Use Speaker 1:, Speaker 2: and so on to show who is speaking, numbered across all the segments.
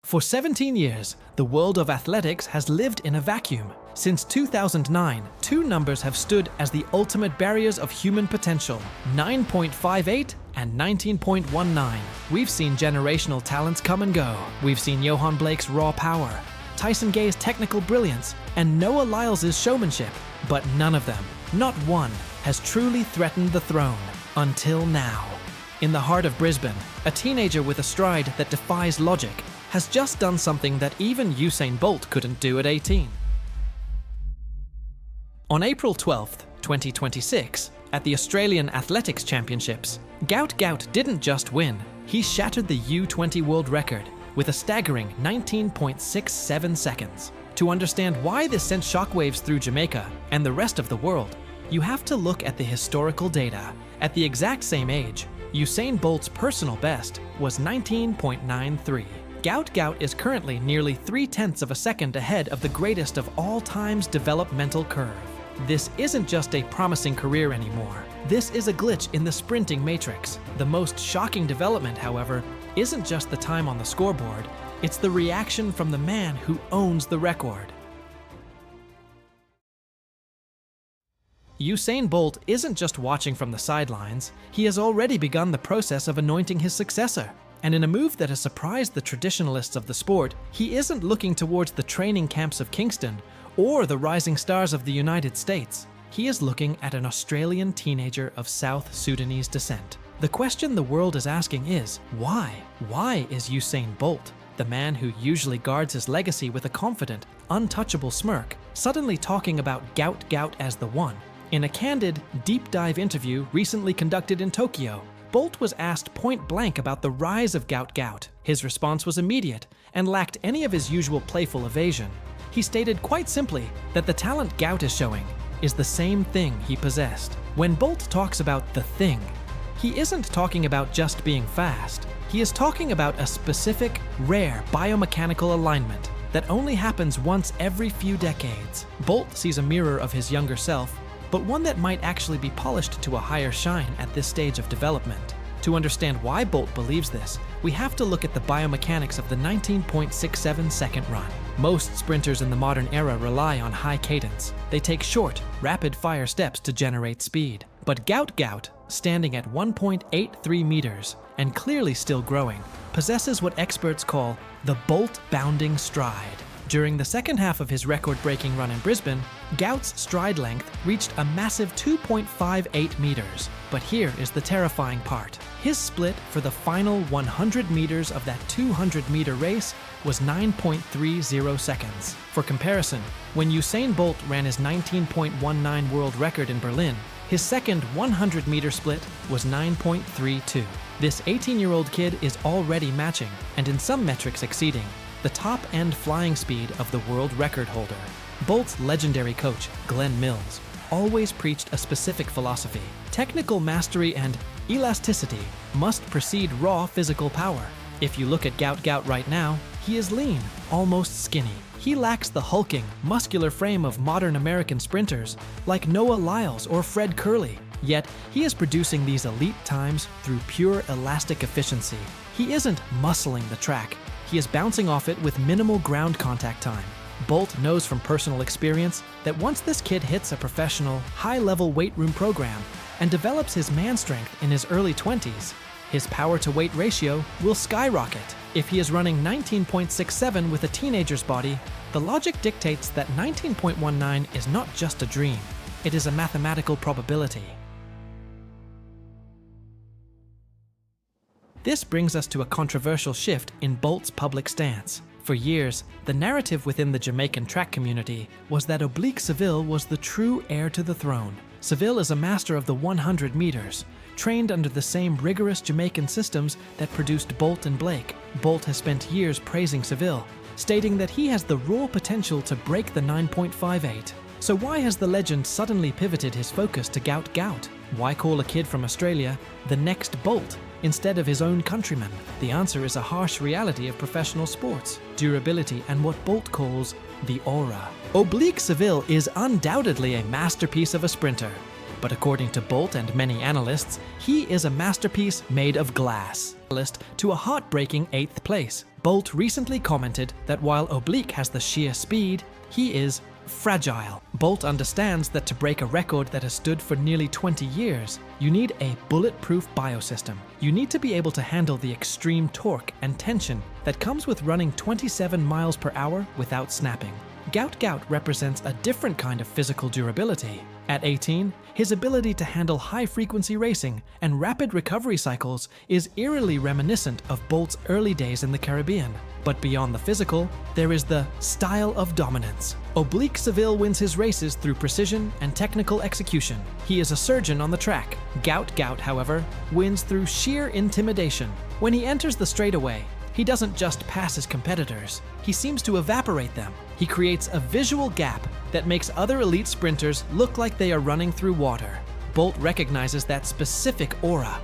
Speaker 1: For 17 years, the world of athletics has lived in a vacuum. Since 2009, two numbers have stood as the ultimate barriers of human potential: 9.58 and 19.19. We've seen generational talents come and go. We've seen Johan Blake's raw power, Tyson Gay's technical brilliance, and Noah Lyles' showmanship. But none of them, not one, has truly threatened the throne. Until now. In the heart of Brisbane, a teenager with a stride that defies logic has just done something that even Usain Bolt couldn't do at 18. On April 12, 2026, at the Australian Athletics Championships, Gout Gout didn't just win, he shattered the U20 world record with a staggering 19.67 seconds. To understand why this sent shockwaves through Jamaica and the rest of the world, you have to look at the historical data. At the exact same age, Usain Bolt's personal best was 19.93. Gout Gout is currently nearly 0.3 of a second ahead of the greatest of all time's developmental curve. This isn't just a promising career anymore. This is a glitch in the sprinting matrix. The most shocking development, however, isn't just the time on the scoreboard, it's the reaction from the man who owns the record. Usain Bolt isn't just watching from the sidelines, he has already begun the process of anointing his successor. And in a move that has surprised the traditionalists of the sport, he isn't looking towards the training camps of Kingston or the rising stars of the United States. He is looking at an Australian teenager of South Sudanese descent. The question the world is asking is, why? Why is Usain Bolt, the man who usually guards his legacy with a confident, untouchable smirk, suddenly talking about Gout Gout as the one? In a candid, deep dive interview recently conducted in Tokyo, Bolt was asked point blank about the rise of Gout Gout. His response was immediate and lacked any of his usual playful evasion. He stated quite simply that the talent Gout is showing is the same thing he possessed. When Bolt talks about the thing, he isn't talking about just being fast. He is talking about a specific, rare biomechanical alignment that only happens once every few decades. Bolt sees a mirror of his younger self, but one that might actually be polished to a higher shine at this stage of development. To understand why Bolt believes this, we have to look at the biomechanics of the 19.67 second run. Most sprinters in the modern era rely on high cadence. They take short, rapid-fire steps to generate speed. But Gout Gout, standing at 1.83 meters and clearly still growing, possesses what experts call the Bolt bounding stride. During the second half of his record-breaking run in Brisbane, Gout's stride length reached a massive 2.58 meters. But here is the terrifying part. His split for the final 100 meters of that 200-meter race was 9.30 seconds. For comparison, when Usain Bolt ran his 19.19 world record in Berlin, his second 100-meter split was 9.32. This 18-year-old kid is already matching, and in some metrics exceeding, the top-end flying speed of the world record holder. Bolt's legendary coach, Glenn Mills, always preached a specific philosophy. Technical mastery and elasticity must precede raw physical power. If you look at Gout Gout right now, he is lean, almost skinny. He lacks the hulking, muscular frame of modern American sprinters like Noah Lyles or Fred Curley. Yet, he is producing these elite times through pure elastic efficiency. He isn't muscling the track. He is bouncing off it with minimal ground contact time. Bolt knows from personal experience that once this kid hits a professional, high-level weight room program and develops his man strength in his early 20s, his power-to-weight ratio will skyrocket. If he is running 19.67 with a teenager's body, the logic dictates that 19.19 is not just a dream, it is a mathematical probability. This brings us to a controversial shift in Bolt's public stance. For years, the narrative within the Jamaican track community was that Oblique Seville was the true heir to the throne. Seville is a master of the 100 meters, trained under the same rigorous Jamaican systems that produced Bolt and Blake. Bolt has spent years praising Seville, stating that he has the raw potential to break the 9.58. So why has the legend suddenly pivoted his focus to Gout Gout? Why call a kid from Australia the next Bolt instead of his own countrymen? The answer is a harsh reality of professional sports, durability, and what Bolt calls the aura. Oblique Seville is undoubtedly a masterpiece of a sprinter, but according to Bolt and many analysts, he is a masterpiece made of glass. To a heartbreaking 8th place. Bolt recently commented that while Oblique has the sheer speed, he is fragile. Bolt understands that to break a record that has stood for nearly 20 years, you need a bulletproof biosystem. You need to be able to handle the extreme torque and tension that comes with running 27 miles per hour without snapping. Gout Gout represents a different kind of physical durability. At 18, his ability to handle high-frequency racing and rapid recovery cycles is eerily reminiscent of Bolt's early days in the Caribbean. But beyond the physical, there is the style of dominance. Oblique Seville wins his races through precision and technical execution. He is a surgeon on the track. Gout Gout, however, wins through sheer intimidation. When he enters the straightaway, he doesn't just pass his competitors, he seems to evaporate them. He creates a visual gap that makes other elite sprinters look like they are running through water. Bolt recognizes that specific aura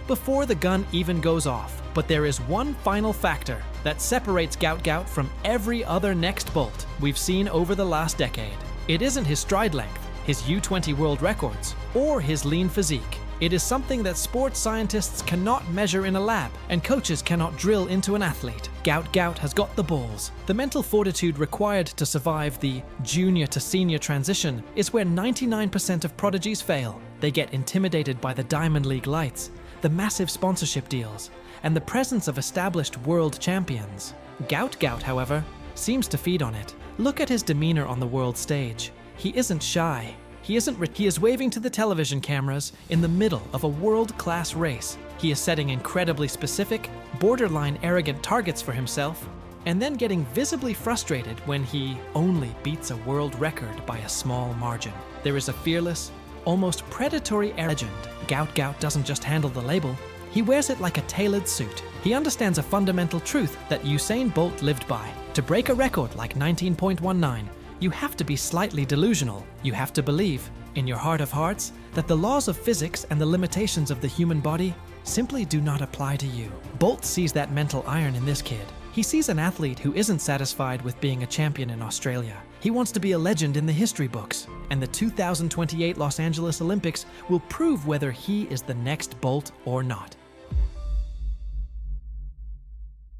Speaker 1: before the gun even goes off. But there is one final factor that separates Gout Gout from every other next Bolt we've seen over the last decade. It isn't his stride length, his U20 world records, or his lean physique. It is something that sports scientists cannot measure in a lab and coaches cannot drill into an athlete. Gout Gout has got the balls. The mental fortitude required to survive the junior to senior transition is where 99% of prodigies fail. They get intimidated by the Diamond League lights, the massive sponsorship deals, and the presence of established world champions. Gout Gout, however, seems to feed on it. Look at his demeanor on the world stage. He isn't shy. He is waving to the television cameras in the middle of a world-class race. He is setting incredibly specific, borderline arrogant targets for himself, and then getting visibly frustrated when he only beats a world record by a small margin. There is a fearless, almost predatory legend. Gout Gout doesn't just handle the label, he wears it like a tailored suit. He understands a fundamental truth that Usain Bolt lived by. To break a record like 19.19, you have to be slightly delusional. You have to believe, in your heart of hearts, that the laws of physics and the limitations of the human body simply do not apply to you. Bolt sees that mental iron in this kid. He sees an athlete who isn't satisfied with being a champion in Australia. He wants to be a legend in the history books, and the 2028 Los Angeles Olympics will prove whether he is the next Bolt or not.